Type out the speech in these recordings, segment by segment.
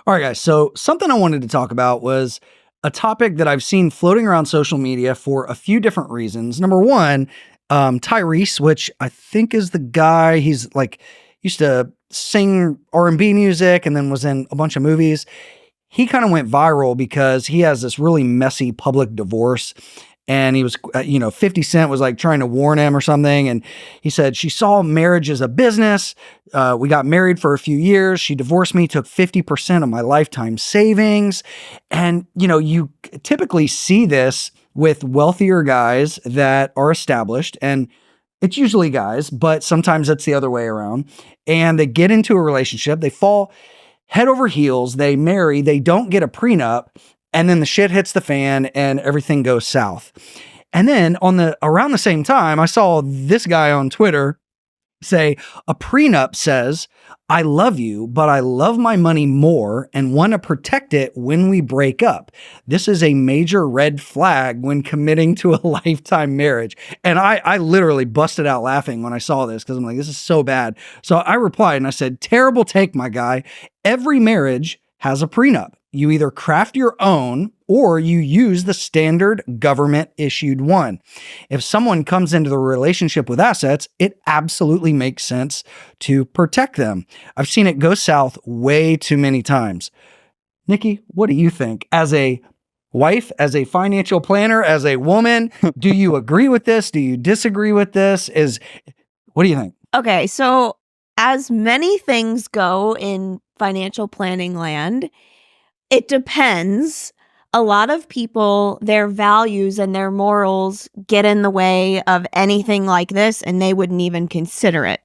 All right, guys. So something I wanted to talk about was a topic that I've seen floating around social media for a few different reasons. Number one, Tyrese, which I think is the guy, he's like used to sing R&B music and then was in a bunch of movies. He kind of went viral because he has this really messy public divorce. And he was, 50 Cent was like trying to warn him or something. And he said, she saw marriage as a business. We got married for a few years. She divorced me, took 50% of my lifetime savings. And, you typically see this with wealthier guys that are established. And it's usually guys, but sometimes it's the other way around. And they get into a relationship. They fall head over heels. They marry. They don't get a prenup. And then the shit hits the fan and everything goes south. And then around the same time, I saw this guy on Twitter say, a prenup says, I love you, but I love my money more and want to protect it when we break up. This is a major red flag when committing to a lifetime marriage. And I literally busted out laughing when I saw this because I'm like, this is so bad. So I replied and I said, terrible take, my guy. Every marriage has a prenup. You either craft your own or you use the standard government issued one. If someone comes into the relationship with assets, it absolutely makes sense to protect them. I've seen it go south way too many times. Nikki, what do you think? As a wife, as a financial planner, as a woman, do you agree with this? Do you disagree with this? What do you think? Okay, so as many things go in financial planning land, it depends. A lot of people, their values and their morals get in the way of anything like this, and they wouldn't even consider it.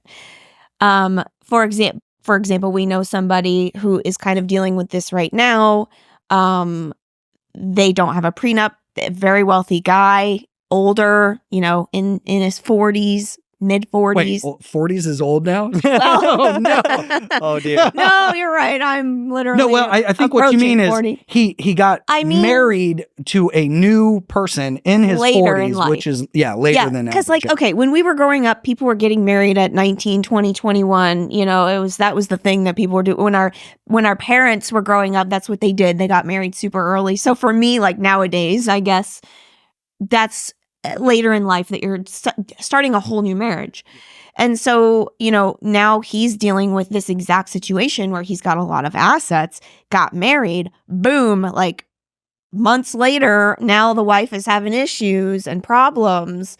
For example, we know somebody who is kind of dealing with this right now. They don't have a prenup. A very wealthy guy, older, in his 40s. Mid-40s. Wait, 40s is old now? Oh, no. Oh, dear. No, you're right. I'm literally No, well, I think what you mean 40. is he got married to a new person in his later 40s, in life. Which is, later than that. Because, okay, when we were growing up, people were getting married at 19, 20, 21. That was the thing that people were doing. When our parents were growing up, that's what they did. They got married super early. So for me, like nowadays, I guess that's later in life that you're starting a whole new marriage. And so, now he's dealing with this exact situation where he's got a lot of assets, got married, boom, like months later, now the wife is having issues and problems.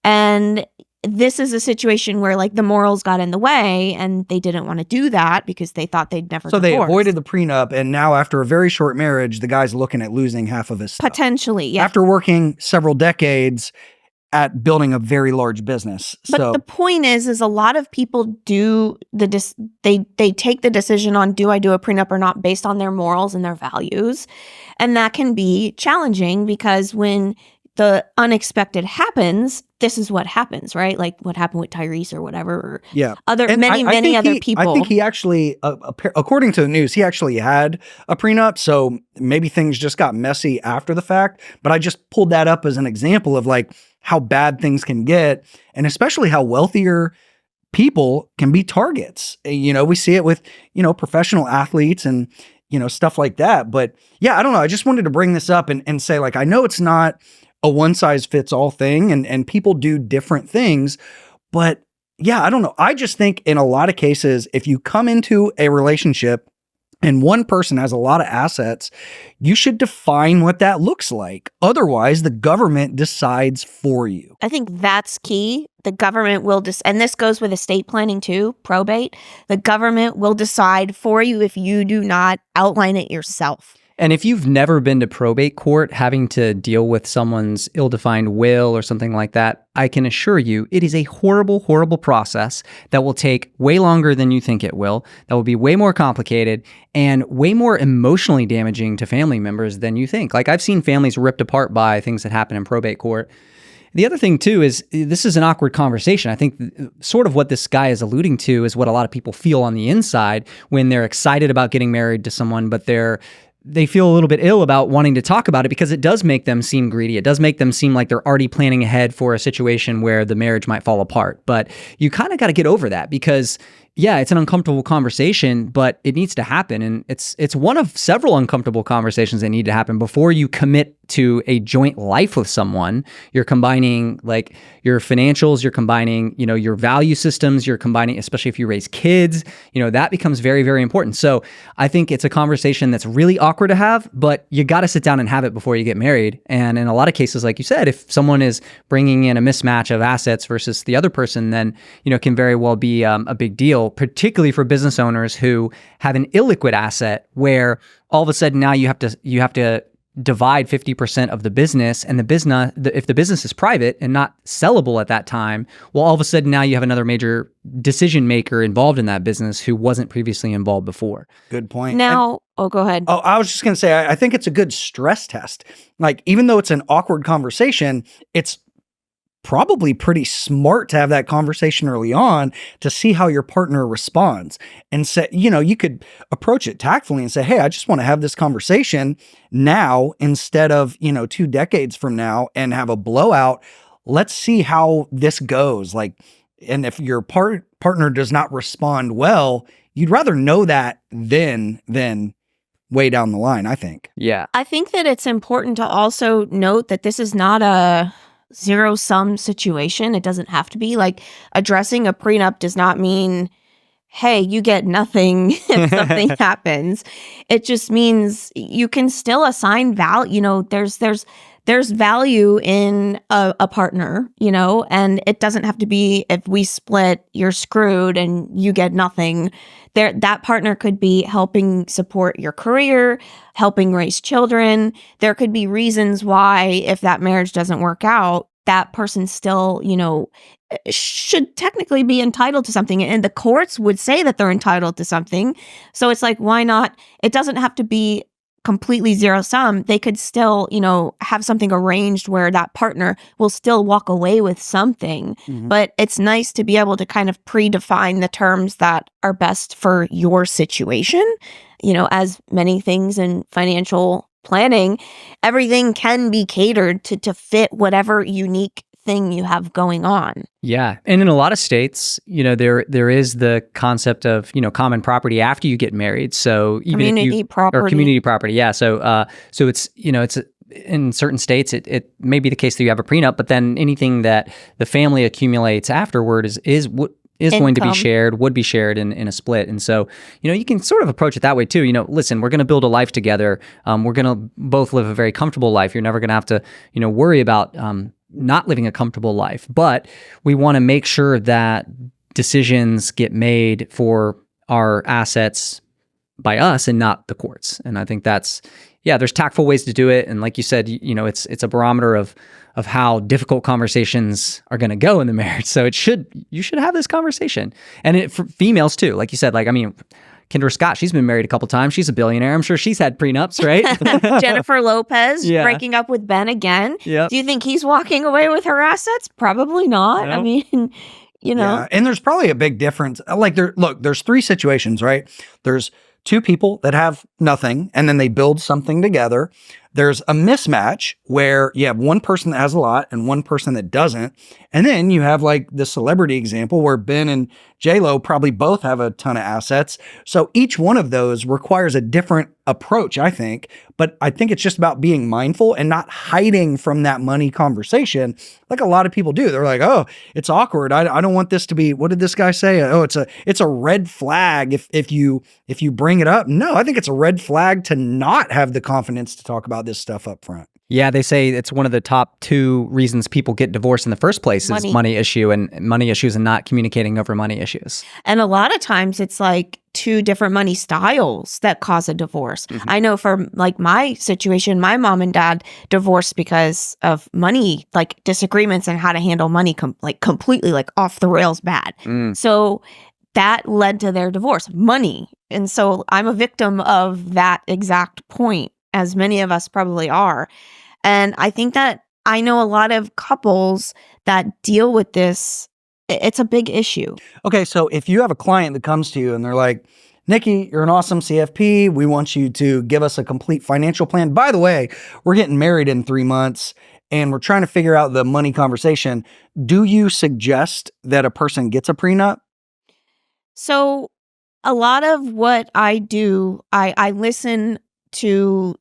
And this is a situation where like the morals got in the way and they didn't want to do that because they thought they'd never So divorce. they avoided the prenup, and now after a very short marriage, the guy's looking at losing half of his stuff. Potentially, yeah. After working several decades at building a very large business. But the point is a lot of people do they take the decision on do I do a prenup or not based on their morals and their values. And that can be challenging because when the unexpected happens, this is what happens, right? Like what happened with Tyrese or whatever, or many other people. I think he actually, according to the news, he actually had a prenup. So maybe things just got messy after the fact. But I just pulled that up as an example of like how bad things can get, and especially how wealthier people can be targets. We see it with, professional athletes and, stuff like that. But yeah, I don't know. I just wanted to bring this up and say, like, I know it's not a one-size-fits-all thing, and people do different things, but yeah, I don't know. I just think in a lot of cases, if you come into a relationship and one person has a lot of assets, you should define what that looks like. Otherwise, the government decides for you. I think that's key. The government will and this goes with estate planning too, probate. The government will decide for you if you do not outline it yourself. And if you've never been to probate court, having to deal with someone's ill-defined will or something like that, I can assure you it is a horrible, horrible process that will take way longer than you think it will, that will be way more complicated and way more emotionally damaging to family members than you think. Like I've seen families ripped apart by things that happen in probate court. The other thing too is this is an awkward conversation. I think sort of what this guy is alluding to is what a lot of people feel on the inside when they're excited about getting married to someone, but they feel a little bit ill about wanting to talk about it because it does make them seem greedy. It does make them seem like they're already planning ahead for a situation where the marriage might fall apart. But you kind of got to get over that because yeah, it's an uncomfortable conversation, but it needs to happen. And it's one of several uncomfortable conversations that need to happen before you commit to a joint life with someone. You're combining like your financials, you're combining, your value systems, you're combining, especially if you raise kids, that becomes very, very important. So I think it's a conversation that's really awkward to have, but you got to sit down and have it before you get married. And in a lot of cases, like you said, if someone is bringing in a mismatch of assets versus the other person, then, it can very well be a big deal, particularly for business owners who have an illiquid asset where all of a sudden now you have to divide 50% of the business, and if the business is private and not sellable at that time, well, all of a sudden now you have another major decision maker involved in that business who wasn't previously involved before. Good point. Now, go ahead. Oh, I was just going to say, I think it's a good stress test. Like, even though it's an awkward conversation, it's probably pretty smart to have that conversation early on to see how your partner responds, and say, you could approach it tactfully and say, hey, I just want to have this conversation now instead of, 2 decades from now and have a blowout. Let's see how this goes. Like, and if your partner does not respond well, you'd rather know that than way down the line, I think. Yeah. I think that it's important to also note that this is not a zero-sum situation. It doesn't have to be. Like, addressing a prenup does not mean, hey, you get nothing if something happens. It just means you can still assign value. There's value in a partner, and it doesn't have to be, if we split, you're screwed and you get nothing. That partner could be helping support your career, helping raise children. There could be reasons why, if that marriage doesn't work out, that person still, should technically be entitled to something. And the courts would say that they're entitled to something. So it's like, why not? It doesn't have to be completely zero sum. They could still, have something arranged where that partner will still walk away with something. Mm-hmm. But it's nice to be able to kind of predefine the terms that are best for your situation. As many things in financial planning, everything can be catered to fit whatever unique thing you have going on. Yeah. And in a lot of states, there is the concept of, common property after you get married. So even community property. Yeah. So it's, it's in certain states, it may be the case that you have a prenup, but then anything that the family accumulates afterward is going to be shared, would be shared in a split. And so, you can sort of approach it that way too. Listen, we're going to build a life together. We're going to both live a very comfortable life. You're never going to have to, worry about not living a comfortable life. But we want to make sure that decisions get made for our assets by us and not the courts. And I think there's tactful ways to do it. And like you said, it's a barometer of how difficult conversations are going to go in the marriage. So you should have this conversation. And for females too, like you said, Kendra Scott, she's been married a couple times. She's a billionaire. I'm sure she's had prenups, right? Jennifer Lopez breaking up with Ben again. Yep. Do you think he's walking away with her assets? Probably not. No. I mean, Yeah, and there's probably a big difference. Like, there's 3 situations, right? There's 2 people that have nothing, and then they build something together. There's a mismatch where you have one person that has a lot and one person that doesn't. And then you have like the celebrity example where Ben and J-Lo probably both have a ton of assets. So each one of those requires a different approach, I think. But I think it's just about being mindful and not hiding from that money conversation like a lot of people do. They're like, oh, it's awkward. I don't want this to be, what did this guy say? Oh, it's a red flag if you bring it up. No, I think it's a red flag to not have the confidence to talk about this stuff up front. Yeah, they say it's one of the top 2 reasons people get divorced in the first place is money issues and not communicating over money issues. And a lot of times it's like 2 different money styles that cause a divorce. Mm-hmm. I know for like my situation, my mom and dad divorced because of money, like disagreements and how to handle money completely like off the rails bad. So that led to their divorce, money. And so I'm a victim of that exact point, as many of us probably are. And I think that I know a lot of couples that deal with this. It's a big issue. Okay, so if you have a client that comes to you and they're like, Nikki, you're an awesome CFP. We want you to give us a complete financial plan. By the way, we're getting married in 3 months and we're trying to figure out the money conversation. Do you suggest that a person gets a prenup? So a lot of what I do, I listen to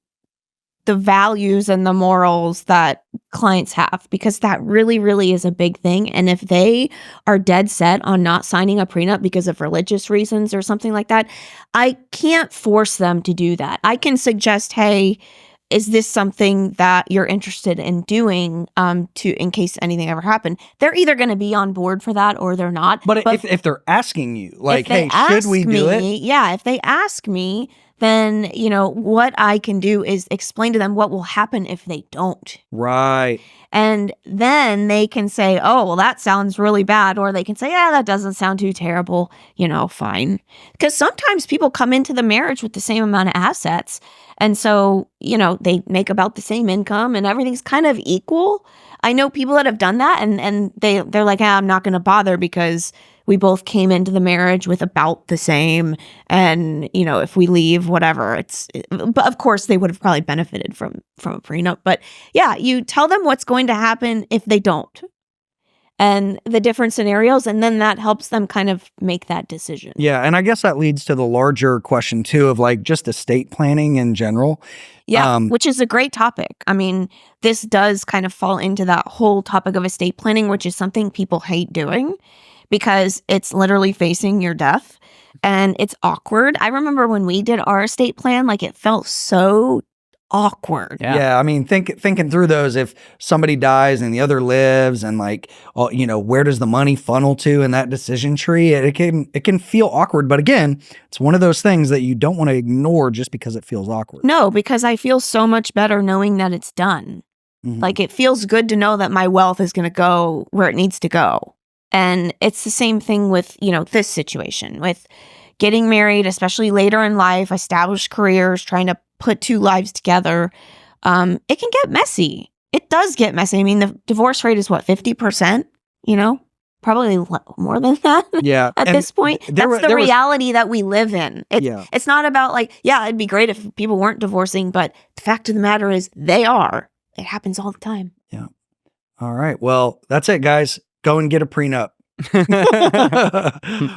the values and the morals that clients have, because that really, really is a big thing. And if they are dead set on not signing a prenup because of religious reasons or something like that, I can't force them to do that. I can suggest, hey, is this something that you're interested in doing in case anything ever happened? They're either going to be on board for that or they're not. But if they're asking you, like, if they hey, should we do it? Yeah, if they ask me, then, what I can do is explain to them what will happen if they don't. Right. And then they can say, oh, well, that sounds really bad. Or they can say, yeah, that doesn't sound too terrible, fine. Because sometimes people come into the marriage with the same amount of assets. And so, they make about the same income and everything's kind of equal. I know people that have done that and they're like, I'm not going to bother because we both came into the marriage with about the same. And, if we leave, whatever, but of course they would have probably benefited from a prenup. But yeah, you tell them what's going to happen if they don't and the different scenarios. And then that helps them kind of make that decision. Yeah. And I guess that leads to the larger question too of like just estate planning in general. Yeah, which is a great topic. I mean, this does kind of fall into that whole topic of estate planning, which is something people hate doing because it's literally facing your death and it's awkward. I remember when we did our estate plan, like it felt so awkward. Yeah. I mean, thinking through those, if somebody dies and the other lives and like, where does the money funnel to in that decision tree? It can feel awkward. But again, it's one of those things that you don't want to ignore just because it feels awkward. No, because I feel so much better knowing that it's done. Mm-hmm. Like it feels good to know that my wealth is going to go where it needs to go. And it's the same thing with, this situation with getting married, especially later in life, established careers, trying to put two lives together. It can get messy. It does get messy. I mean, the divorce rate is what, 50%, probably more than that. Yeah. At this point, that's the reality that we live in. It's not about like, yeah, it'd be great if people weren't divorcing, but the fact of the matter is they are. It happens all the time. Yeah. All right. Well, that's it, guys. Go and get a prenup.